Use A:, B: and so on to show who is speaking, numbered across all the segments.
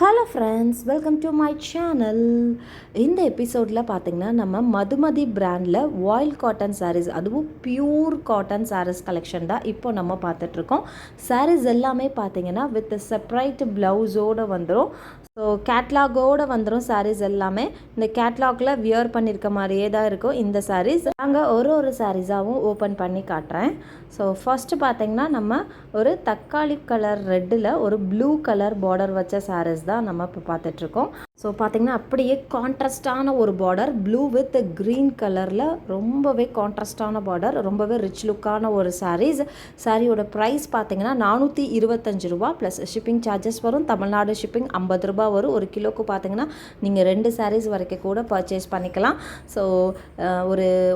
A: Hello friends, welcome to my channel. இந்த எபிசோடில் பார்த்திங்கன்னா நம்ம மதுமதி பிராண்டில் வாயில் காட்டன் சாரீஸ், அதுவும் பியூர் காட்டன் சாரீஸ் கலெக்ஷன் தான் இப்போ நம்ம பார்த்துட்ருக்கோம். சாரீஸ் எல்லாமே பார்த்திங்கன்னா வித் செப்பரேட் ப்ளவுஸோடு வந்துடும். ஸோ கேட்லாகோடு வந்துடும் சாரீஸ் எல்லாமே. இந்த கேட்லாகில் வியர் பண்ணியிருக்க மாதிரியே தான் இருக்கும் இந்த சாரீஸ். நாங்கள் ஒரு சாரீஸாகவும் ஓப்பன் பண்ணி காட்டுறேன். ஸோ ஃபஸ்ட்டு பார்த்திங்கன்னா நம்ம ஒரு தக்காளி கலர் ரெட்டில் ஒரு ப்ளூ கலர் பார்டர் வச்ச சாரீஸ் தான் நம்ம இப்போ பார்த்துட்ருக்கோம். ஸோ பார்த்திங்கன்னா அப்படியே கான்ட்ராஸ்டான ஒரு பார்டர், ப்ளூ வித் க்ரீன் கலரில் ரொம்பவே கான்ட்ராஸ்டான பார்டர், ரொம்பவே ரிச் லுக்கான ஒரு சாரீஸ். சாரியோட ப்ரைஸ் பார்த்திங்கன்னா 425 ரூபா ப்ளஸ் ஷிப்பிங் சார்ஜஸ் வரும். தமிழ்நாடு ஷிப்பிங் 50 ரூபா வரும். ஒரு கிலோக்கு பார்த்திங்கன்னா நீங்கள் 2 சாரீஸ் வரைக்கும் கூட பர்ச்சேஸ் பண்ணிக்கலாம். ஸோ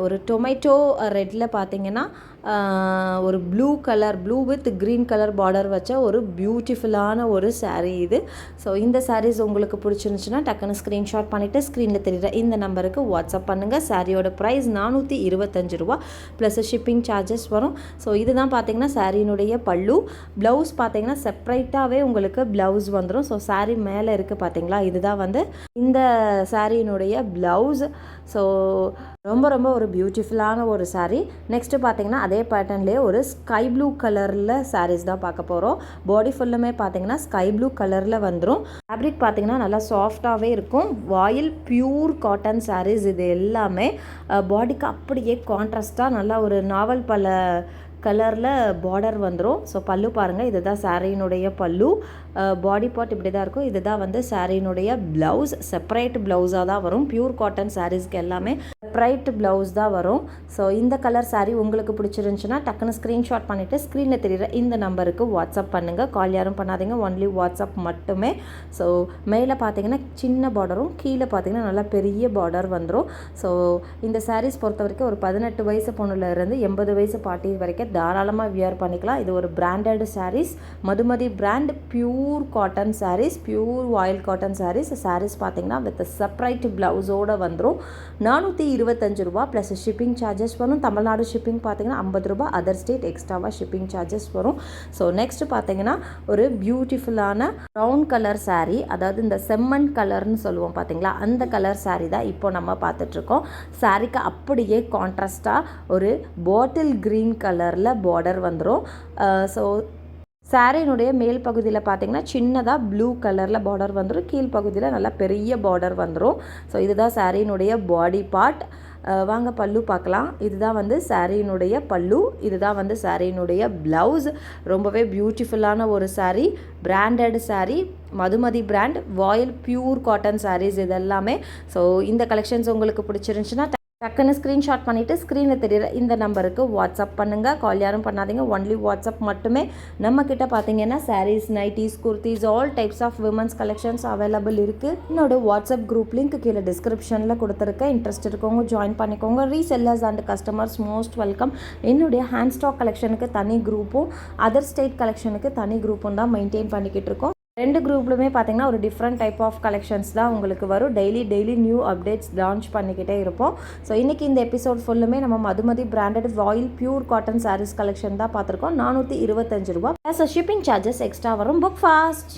A: ஒரு டொமேட்டோ ரெட்டில் பார்த்திங்கன்னா ஒரு blue with green colour border வச்ச ஒரு பியூட்டிஃபுல்லான ஒரு சாரீ இது. ஸோ இந்த சாரீஸ் உங்களுக்கு பிடிச்சிருந்துச்சுன்னா டக்குன்னு ஸ்க்ரீன்ஷாட் பண்ணிவிட்டு ஸ்க்ரீனில் தெரியுற இந்த நம்பருக்கு வாட்ஸ்அப் பண்ணுங்கள். சாரியோட ப்ரைஸ் 425 ரூபா ப்ளஸ் ஷிப்பிங் சார்ஜஸ் வரும். ஸோ இதுதான் பார்த்திங்கன்னா சாரியினுடைய பல்லு. ப்ளவுஸ் பார்த்திங்கன்னா செப்ரேட்டாகவே உங்களுக்கு ப்ளவுஸ் வந்துடும். ஸோ சாரீ மேலே இருக்குது பார்த்திங்களா, இதுதான் வந்து இந்த சாரியினுடைய ப்ளவுஸ். ஸோ ரொம்ப ஒரு பியூட்டிஃபுல்லான ஒரு சாரீ. நெக்ஸ்ட்டு பார்த்திங்கன்னா அதே பேட்டர்ன்லேயே ஒரு ஸ்கை ப்ளூ கலரில் சாரீஸ் தான் பார்க்க போகிறோம். பாடி ஃபுல்லுமே பார்த்திங்கன்னா ஸ்கை ப்ளூ கலரில் வந்துடும். ஃபேப்ரிக் பார்த்திங்கன்னா நல்லா சாஃப்டாகவே இருக்கும். வாயில் பியூர் காட்டன் சாரீஸ் இது எல்லாமே. பாடிக்கு அப்படியே கான்ட்ராஸ்டாக நல்லா ஒரு நாவல் பல கலரில் பார்டர் வந்துடும். ஸோ பல்லு பாருங்கள், இதுதான் சாரியினுடைய பல்லு. பாடி பார்ட் இப்படி தான் இருக்கும். இதுதான் வந்து சாரியினுடைய ப்ளவுஸ். செப்பரேட் ப்ளவுஸாக தான் வரும். பியூர் காட்டன் சாரீஸ்க்கு எல்லாமே செப்பரேட் ப்ளவுஸ் தான் வரும். ஸோ இந்த கலர் சாரீ உங்களுக்கு பிடிச்சிருந்துச்சுன்னா டக்குன்னு ஸ்க்ரீன்ஷாட் பண்ணிவிட்டு ஸ்க்ரீனில் தெரியுற இந்த நம்பருக்கு வாட்ஸ்அப் பண்ணுங்கள். கால் யாரும் பண்ணாதீங்க, ஒன்லி வாட்ஸ்அப் மட்டுமே. ஸோ மேலே பார்த்தீங்கன்னா சின்ன பார்டரும், கீழே பார்த்தீங்கன்னா நல்லா பெரிய பார்டர் வந்துடும். ஸோ இந்த சாரீஸ் பொறுத்த வரைக்கும் ஒரு 18 வயசு பொண்ணுலேருந்து 80 வயசு பாட்டி வரைக்கும் தாராளமாக வியர் பண்ணிக்கலாம். இது ஒரு branded saris, Madhumathi brand pure cotton saris, pure voile cotton saris. Saris பார்த்தீங்கன்னா வித் செப்பரேட் ப்ளவுஸோடு வந்துடும். 425 ரூபா ப்ளஸ் ஷிப்பிங் சார்ஜஸ் வரும். தமிழ்நாடு ஷிப்பிங் பார்த்தீங்கன்னா 50 ரூபா, அதர் ஸ்டேட் எக்ஸ்ட்ராவாக ஷிப்பிங் சார்ஜஸ் வரும். ஸோ நெக்ஸ்ட் பார்த்தீங்கன்னா ஒரு பியூட்டிஃபுல்லான ப்ரௌன் கலர் சாரீ, அதாவது இந்த செம்மண் கலர்னு சொல்லுவோம் பார்த்தீங்களா, அந்த கலர் சாரீ தான் இப்போ நம்ம பார்த்துட்ருக்கோம். சாரீக்கு அப்படியே கான்ட்ராஸ்டாக ஒரு பாட்டில் க்ரீன் கலரில் பார்டர் வந்துடும். ஸோ சாரியினுடைய மேல் பகுதியில் பார்த்திங்கன்னா சின்னதாக ப்ளூ கலரில் பார்டர் வந்துடும். கீழ் பகுதியில் நல்லா பெரிய பார்டர் வந்துடும். ஸோ இதுதான் சாரியினுடைய பாடி பார்ட். வாங்க பல்லு பார்க்கலாம். இதுதான் வந்து சாரியினுடைய பல்லு, இதுதான் வந்து சாரியினுடைய ப்ளவுஸ். ரொம்பவே பியூட்டிஃபுல்லான ஒரு சாரீ, பிராண்டட் சாரீ, மதுமதி பிராண்ட் வாயில் பியூர் காட்டன் சாரீஸ் இது எல்லாமே. ஸோ இந்த கலெக்ஷன்ஸ் உங்களுக்கு பிடிச்சிருந்துச்சுன்னா டக்குன்னு ஸ்க்ரீன்ஷாட் பண்ணிவிட்டு ஸ்க்ரீனில் தெரியுற இந்த நம்பருக்கு வாட்ஸ்அப் பண்ணுங்கள். கால் யாரும் பண்ணாதீங்க, ஒன்லி வாட்ஸ்அப் மட்டுமே. நம்மக்கிட்ட பார்த்தீங்கன்னா saris, nighties, kurtis, all types of women's collections available இருக்குது. என்னோட வாட்ஸ்அப் குரூப் லிங்க் கீழே டிஸ்கிரிப்ஷனில் கொடுத்துருக்கேன். இன்ட்ரெஸ்ட் இருக்கவங்க ஜாயின் பண்ணிக்கோங்க. Resellers and customers most welcome. என்னுடைய ஹேண்ட் ஸ்டாக் கலெக்ஷனுக்கு தனி குரூப்பும், அதர் ஸ்டேட் கலெக்ஷனுக்கு தனி குரூப்பும் தான் மெயின்டைன் பண்ணிக்கிட்டு இருக்கோம். 2 குரூப்லுமே பார்த்தீங்கன்னா ஒரு டிஃப்ரெண்ட் டைப் ஆஃப் கலெக்ஷன்ஸ் தான் உங்களுக்கு வரும். டெய்லி நியூ அப்டேட்ஸ் லான்ச் பண்ணிக்கிட்டே இருப்போம். ஸோ இன்றைக்கி இந்த எபிசோட் ஃபுல்லுமே நம்ம மதுமதி பிராண்டட் வாயில் பியூர் காட்டன் சாரீஸ் கலெக்ஷன் தான் பார்த்துருக்கோம். 425 ரூபா ப்ளஸ் ஷிப்பிங் சார்ஜஸ் எக்ஸ்ட்ரா வரும். Book fast.